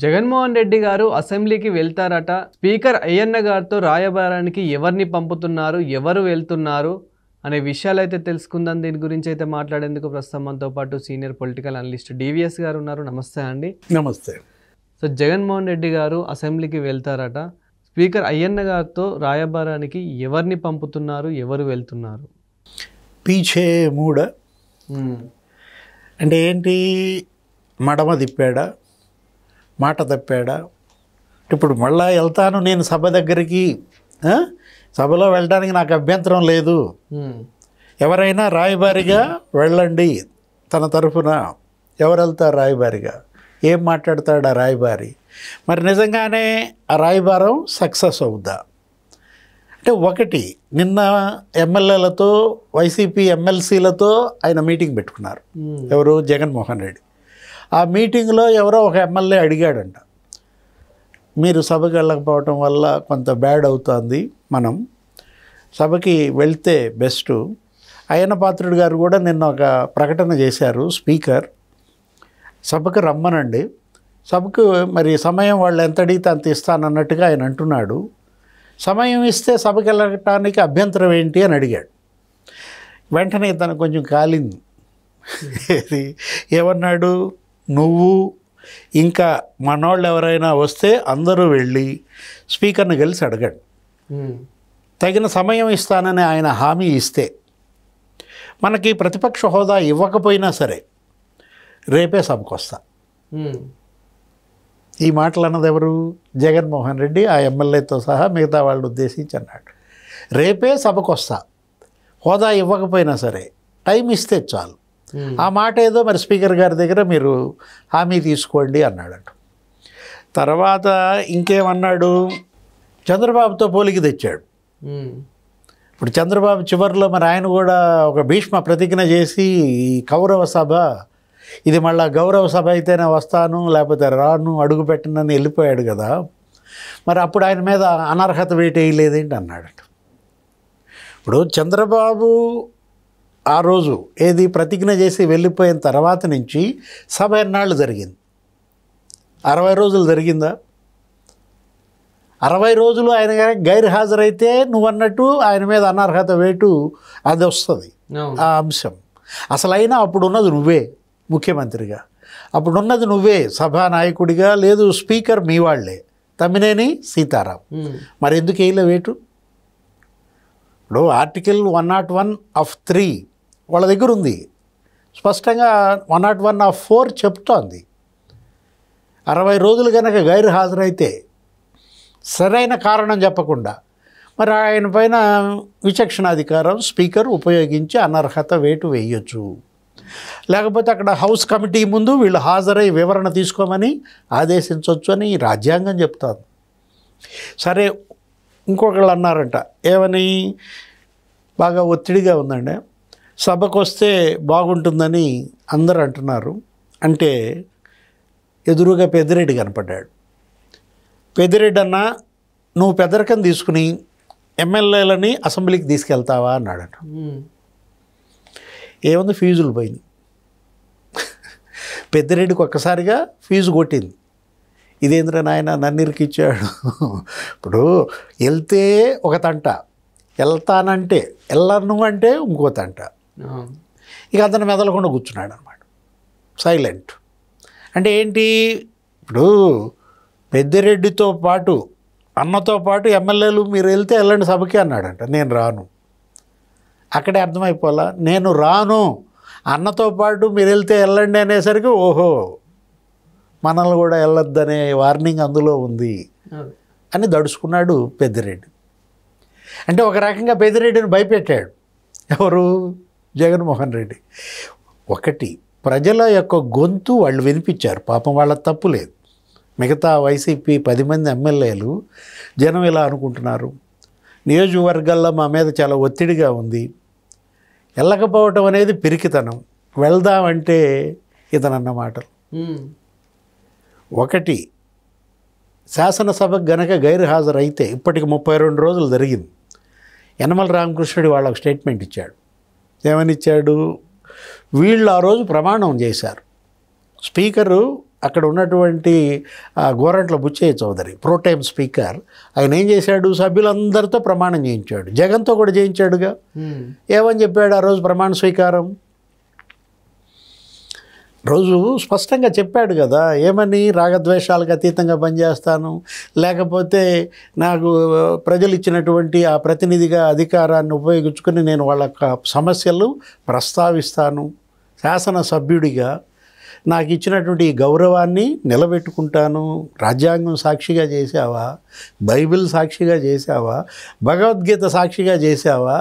జగన్మోహన్ రెడ్డి గారు అసెంబ్లీకి వెళ్తారట. స్పీకర్ అయ్యన్న గారితో రాయబారానికి ఎవరిని పంపుతున్నారు, ఎవరు వెళ్తున్నారు అనే విషయాలైతే తెలుసుకుందాం. దీని గురించి అయితే మాట్లాడేందుకు ప్రస్తుతం మనతో పాటు సీనియర్ పొలిటికల్ అనలిస్ట్ డివిఎస్ గారు ఉన్నారు. నమస్తే అండి. నమస్తే. సో జగన్మోహన్ రెడ్డి గారు అసెంబ్లీకి వెళ్తారట. స్పీకర్ అయ్యన్న గారితో రాయబారానికి ఎవరిని పంపుతున్నారు, ఎవరు వెళ్తున్నారు? పీచే మూడ అంటే ఏంటి? మడమ తిప్పాడా, మాట తప్పాడా? ఇప్పుడు మళ్ళా వెళ్తాను నేను సభ దగ్గరికి, సభలో వెళ్ళడానికి నాకు అభ్యంతరం లేదు, ఎవరైనా రాయబారిగా వెళ్ళండి తన తరఫున. ఎవరు వెళ్తారు రాయబారిగా? ఏం మాట్లాడతాడు ఆ రాయబారి? మరి నిజంగానే ఆ రాయబారం సక్సెస్ అవుద్దా? అంటే ఒకటి, నిన్న ఎమ్మెల్యేలతో వైసీపీ ఎమ్మెల్సీలతో ఆయన మీటింగ్ పెట్టుకున్నారు. ఎవరు? జగన్మోహన్ రెడ్డి. ఆ మీటింగ్లో ఎవరో ఒక ఎమ్మెల్యే అడిగాడంట, మీరు సభకి వెళ్ళకపోవటం వల్ల కొంత బ్యాడ్ అవుతుంది, మనం సభకి వెళ్తే బెస్ట్. అయ్యన్న పాత్రుడు గారు కూడా నిన్న ఒక ప్రకటన చేశారు, స్పీకర్ సభకు రమ్మనండి, సభకు మరి సమయం వాళ్ళు ఎంత అడిగితే అంత ఇస్తానన్నట్టుగా ఆయన అంటున్నాడు. సమయం ఇస్తే సభకి వెళ్ళటానికి అభ్యంతరం ఏంటి అని అడిగాడు. వెంటనే తను కొంచెం కాలింది. ఏమన్నాడు? నువ్వు ఇంకా మనోళ్ళు ఎవరైనా వస్తే అందరూ వెళ్ళి స్పీకర్ని కలిసి అడగండి, తగిన సమయం ఇస్తానని ఆయన హామీ ఇస్తే, మనకి ప్రతిపక్ష హోదా ఇవ్వకపోయినా సరే రేపే సభకు వస్తా. ఈ మాటలు అన్నది ఎవరు? జగన్మోహన్ రెడ్డి ఆ ఎమ్మెల్యేతో సహా మిగతా వాళ్ళు ఉద్దేశించి అన్నాడు. రేపే సభకు వస్తా, హోదా ఇవ్వకపోయినా సరే టైం ఇస్తే చాలు. ఆ మాట ఏదో మరి స్పీకర్ గారి దగ్గర మీరు హామీ తీసుకోండి అన్నాడంట. తర్వాత ఇంకేమన్నాడు? చంద్రబాబుతో పోలికి తెచ్చాడు. ఇప్పుడు చంద్రబాబు చివరిలో మరి ఆయన కూడా ఒక భీష్మ ప్రతిజ్ఞ చేసి, కౌరవ సభ ఇది మళ్ళీ గౌరవ సభ అయితేనే వస్తాను లేకపోతే రాను, అడుగు పెట్టనని వెళ్ళిపోయాడు కదా. మరి అప్పుడు ఆయన మీద అనర్హత వేటు వేయలేదేంటి అన్నాడట. ఇప్పుడు చంద్రబాబు ఆ రోజు ఏది ప్రతిజ్ఞ చేసి వెళ్ళిపోయిన తర్వాత నుంచి సభ ఎన్నాళ్ళు జరిగింది? 60 రోజులు జరిగిందా? 60 రోజులు ఆయన గైర్ హాజరైతే నువ్వు అన్నట్టు ఆయన మీద అనర్హత వేటు అది వస్తుంది, ఆ అంశం. అసలైనా అప్పుడున్నది నువ్వే ముఖ్యమంత్రిగా, అప్పుడున్నది నువ్వే సభానాయకుడిగా, లేదు స్పీకర్ మీ వాళ్ళే తమ్మినేని సీతారాం. మరి ఎందుకు వేయలే వేటు? ఇప్పుడు ఆర్టికల్ 101(3) వాళ్ళ దగ్గర ఉంది, స్పష్టంగా 101(4) చెప్తోంది. 60 రోజులు కనుక గైరు హాజరైతే సరైన కారణం చెప్పకుండా మరి ఆయన పైన విచక్షణాధికారం స్పీకర్ ఉపయోగించి అనర్హత వేటు వేయొచ్చు. లేకపోతే అక్కడ హౌస్ కమిటీ ముందు వీళ్ళు హాజరై వివరణ తీసుకోమని ఆదేశించవచ్చు అని రాజ్యాంగం చెప్తాను. సరే, ఇంకొకళ్ళు అన్నారంట, ఏమని? బాగా ఒత్తిడిగా ఉందండి, సభకు వస్తే బాగుంటుందని అందరూ అంటున్నారు. అంటే ఎదురుగా పెద్దిరెడ్డి కనపడ్డాడు. పెద్దిరెడ్డి అన్న, నువ్వు పెద్దరికం తీసుకుని ఎమ్మెల్యేలని అసెంబ్లీకి తీసుకెళ్తావా అన్నాడట. ఏముంది? ఫీజులు పోయింది. పెద్దిరెడ్డికి ఒక్కసారిగా ఫీజు కొట్టింది. ఇదేంద్ర నాయన నన్ను ఇరికిచ్చాడు. ఇప్పుడు వెళ్తే ఒక తంట, వెళ్తానంటే వెళ్ళను అంటే ఇంకో తంట. ఇక అతను మెదలకుండా కూర్చున్నాడు అనమాట, సైలెంట్. అంటే ఏంటి? ఇప్పుడు పెద్దిరెడ్డితో పాటు అన్నతో పాటు ఎమ్మెల్యేలు మీరు వెళ్తే వెళ్ళండి సభకి అన్నాడంట. నేను రాను. అక్కడే అర్థమైపోలా, నేను రాను అన్నతో పాటు మీరు వెళ్తే వెళ్ళండి అనేసరికి ఓహో మనల్ని కూడా వెళ్ళొద్దనే వార్నింగ్ అందులో ఉంది అని దడుచుకున్నాడు పెద్దిరెడ్డి. అంటే ఒక రకంగా పెద్దిరెడ్డిని భయపెట్టాడు. ఎవరు? జగన్మోహన్ రెడ్డి. ఒకటి, ప్రజల యొక్క గొంతు వాళ్ళు వినిపించారు, పాపం వాళ్ళ తప్పు లేదు. మిగతా వైసీపీ 10 మంది ఎమ్మెల్యేలు జనం ఇలా అనుకుంటున్నారు, నియోజకవర్గాల్లో మా మీద చాలా ఒత్తిడిగా ఉంది, వెళ్ళకపోవటం అనేది పిరికితనం, వెళ్దామంటే ఇతనన్న మాటలు. ఒకటి, శాసనసభకు గనక గైరు హాజరైతే ఇప్పటికి 32 రోజులు జరిగింది. యనమల రామకృష్ణుడు వాళ్ళకు స్టేట్మెంట్ ఇచ్చాడు. ఏమని ఇచ్చాడు? వీళ్ళు ఆ రోజు ప్రమాణం చేశారు, స్పీకరు అక్కడ ఉన్నటువంటి గోరంట్ల బుచ్చయ్య చౌదరి ప్రోటైమ్ స్పీకర్, ఆయన ఏం చేశాడు, సభ్యులందరితో ప్రమాణం చేయించాడు. జగన్తో కూడా చేయించాడుగా. ఏమని చెప్పాడు ఆ రోజు ప్రమాణ స్వీకారం? రోజు స్పష్టంగా చెప్పాడు కదా, ఏమని, రాగద్వేషాలకు అతీతంగా పనిచేస్తాను, లేకపోతే నాకు ప్రజలు ఇచ్చినటువంటి ఆ ప్రతినిధిగా అధికారాన్ని ఉపయోగించుకుని నేను వాళ్ళ సమస్యలు ప్రస్తావిస్తాను, శాసనసభ్యుడిగా నాకు ఇచ్చినటువంటి ఈ గౌరవాన్ని నిలబెట్టుకుంటాను, రాజ్యాంగం సాక్షిగా చేసావా, బైబిల్ సాక్షిగా చేసావా, భగవద్గీత సాక్షిగా చేసావా,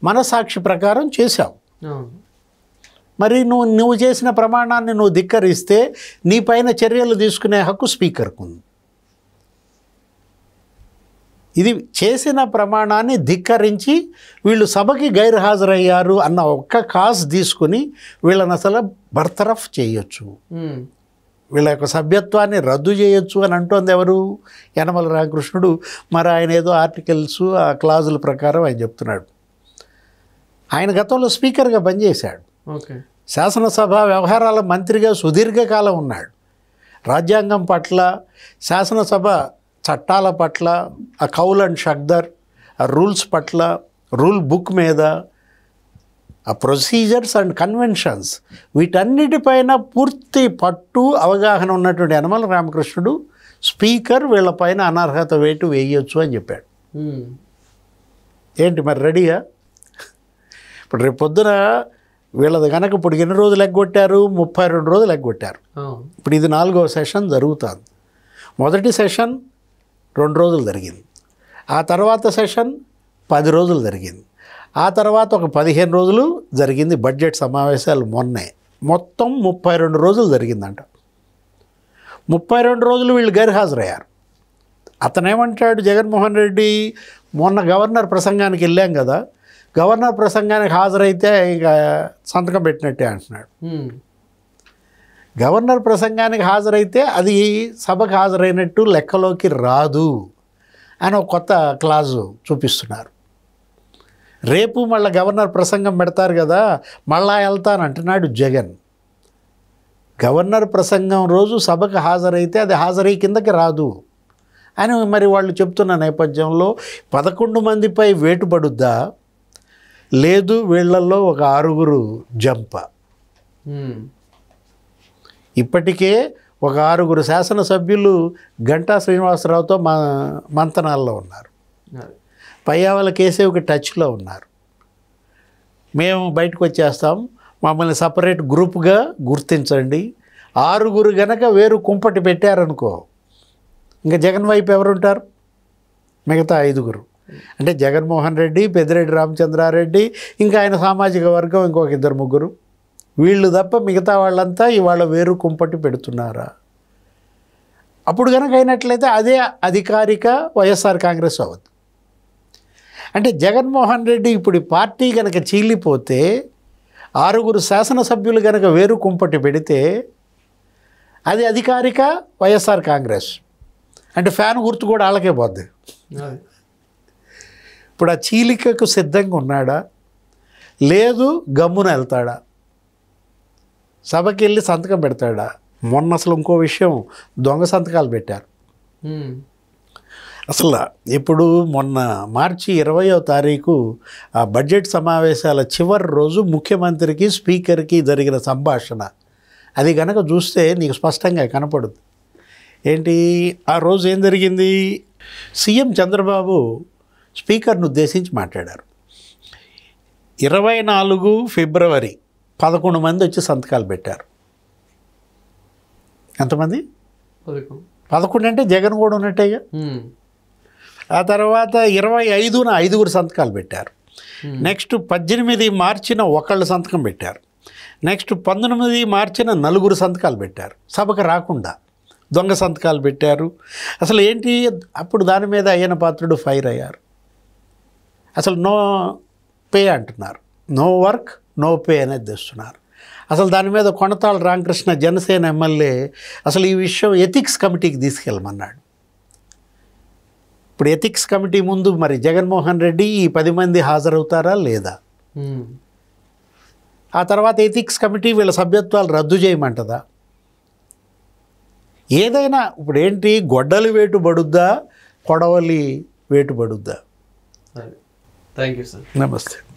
మనసాక్షి ప్రకారం చేశావు. మరి నువ్వు చేసిన ప్రమాణాన్ని నువ్వు ధిక్కరిస్తే నీ పైన చర్యలు తీసుకునే హక్కు స్పీకర్కు ఉంది. ఇది చేసిన ప్రమాణాన్ని ధిక్కరించి వీళ్ళు సభకి గైర్హాజరయ్యారు అన్న ఒక్క కాజ్ తీసుకుని వీళ్ళని అసలు బర్తరఫ్ చేయొచ్చు, వీళ్ళ యొక్క సభ్యత్వాన్ని రద్దు చేయొచ్చు అని అంటోంది ఎవరు? యనమల రామకృష్ణుడు. మరి ఆయన ఏదో ఆర్టికల్స్ ఆ క్లాజుల ప్రకారం ఆయన చెప్తున్నాడు. ఆయన గతంలో స్పీకర్గా పనిచేశాడు, శాసనసభ వ్యవహారాల మంత్రిగా సుదీర్ఘకాలం ఉన్నాడు. రాజ్యాంగం పట్ల, శాసనసభ చట్టాల పట్ల, ఆ కౌల్ అండ్ షక్దర్, ఆ రూల్స్ పట్ల, రూల్ బుక్ మీద, ఆ ప్రొసీజర్స్ అండ్ కన్వెన్షన్స్, వీటన్నిటిపైన పూర్తి పట్టు అవగాహన ఉన్నటువంటి యనమల రామకృష్ణుడు స్పీకర్ వీళ్ళపైన అనర్హత వేటు వేయొచ్చు అని చెప్పాడు. ఏంటి మరి రెడీగా? ఇప్పుడు రేపు పొద్దున వీళ్ళది కనుక ఇప్పుడు ఎన్ని రోజులు ఎగ్గొట్టారు? 32 రోజులు ఎగ్గొట్టారు. ఇప్పుడు ఇది 4వ సెషన్ జరుగుతుంది. మొదటి సెషన్ 2 రోజులు జరిగింది, ఆ తర్వాత సెషన్ 10 రోజులు జరిగింది, ఆ తర్వాత ఒక 15 రోజులు జరిగింది బడ్జెట్ సమావేశాలు మొన్నే. మొత్తం 32 రోజులు జరిగిందంట. 32 రోజులు వీళ్ళు గైర్హాజరయ్యారు. అతనేమంటాడు జగన్మోహన్ రెడ్డి, మొన్న గవర్నర్ ప్రసంగానికి వెళ్ళాం కదా, గవర్నర్ ప్రసంగానికి హాజరైతే ఇక సంతకం పెట్టినట్టే అంటున్నాడు. గవర్నర్ ప్రసంగానికి హాజరైతే అది సభకు హాజరైనట్టు లెక్కలోకి రాదు అని ఒక కొత్త క్లాజు చూపిస్తున్నారు. రేపు మళ్ళీ గవర్నర్ ప్రసంగం పెడతారు కదా, మళ్ళా వెళ్తానంటున్నాడు జగన్. గవర్నర్ ప్రసంగం రోజు సభకు హాజరైతే అది హాజరై కిందకి రాదు అని మరి వాళ్ళు చెప్తున్న నేపథ్యంలో 11 మందిపై వేటు పడుద్దా, లేదు వీళ్ళల్లో ఒక 6 జంప. ఇప్పటికే ఒక 6 శాసనసభ్యులు గంటా శ్రీనివాసరావుతో మంతనాల్లో ఉన్నారు, పయ్యావల కేశవ్కి టచ్లో ఉన్నారు. మేము బయటకు వచ్చేస్తాం, మమ్మల్ని సపరేట్ గ్రూప్గా గుర్తించండి. 6 గనక వేరు కుంపటి పెట్టారనుకో, ఇంకా జగన్ వైపు ఎవరుంటారు? మిగతా 5. అంటే జగన్మోహన్ రెడ్డి, పెద్దిరెడ్డి రామచంద్రారెడ్డి, ఇంకా ఆయన సామాజిక వర్గం ఇంకొక 2-3, వీళ్ళు తప్ప మిగతా వాళ్ళంతా ఇవాళ వేరు కుంపటి పెడుతున్నారా? అప్పుడు కనుక అయినట్లయితే అదే అధికారిక వైఎస్ఆర్ కాంగ్రెస్ అవ్వదు. అంటే జగన్మోహన్ రెడ్డి ఇప్పుడు పార్టీ కనుక చీలిపోతే 6 శాసనసభ్యులు కనుక వేరు కుంపటి పెడితే అది అధికారిక వైఎస్ఆర్ కాంగ్రెస్. అంటే ఫ్యాన్ గుర్తు కూడా వాళ్ళకే పోద్ది. ఇప్పుడు ఆ చీలికకు సిద్ధంగా ఉన్నాడా, లేదు గమ్మున వెళ్తాడా, సభకి వెళ్ళి సంతకం పెడతాడా? మొన్న అసలు ఇంకో విషయం, దొంగ సంతకాలు పెట్టారు. అసలు ఇప్పుడు మొన్న మార్చి 20వ తారీఖు ఆ బడ్జెట్ సమావేశాల చివరి రోజు ముఖ్యమంత్రికి స్పీకర్కి జరిగిన సంభాషణ, అది కనుక చూస్తే నీకు స్పష్టంగా కనపడుతుంది. ఏంటి ఆ రోజు ఏం జరిగింది? సీఎం చంద్రబాబు స్పీకర్ను ఉద్దేశించి మాట్లాడారు. 24 ఫిబ్రవరి 11 మంది వచ్చి సంతకాలు పెట్టారు. ఎంతమంది? 11 అంటే జగన్ కూడా ఉన్నట్టేగా. ఆ తర్వాత 25న 5 సంతకాలు పెట్టారు. నెక్స్ట్ 18 మార్చిన 1 సంతకం పెట్టారు. నెక్స్ట్ 19 మార్చిన 4 సంతకాలు పెట్టారు. సభకు రాకుండా దొంగ సంతకాలు పెట్టారు. అసలు ఏంటి అప్పుడు దాని మీద అయ్యన పాత్రుడు ఫైర్ అయ్యారు. అసలు నో పే అంటున్నారు, నో వర్క్ నో పే అనేది తెస్తున్నారు. అసలు దాని మీద కొనతాళ రామకృష్ణ జనసేన ఎమ్మెల్యే అసలు ఈ విషయం ఎథిక్స్ కమిటీకి తీసుకెళ్ళమన్నాడు. ఇప్పుడు ఎథిక్స్ కమిటీ ముందు మరి జగన్మోహన్ రెడ్డి ఈ 10 మంది హాజరవుతారా లేదా? ఆ తర్వాత ఎథిక్స్ కమిటీ వీళ్ళ సభ్యత్వాలు రద్దు చేయమంటదా? ఏదైనా ఇప్పుడు ఏంటి, గొడ్డలి వేటు పడుద్దా, కొడవలి వేటు పడుద్దా? Thank you sir. నమస్తే.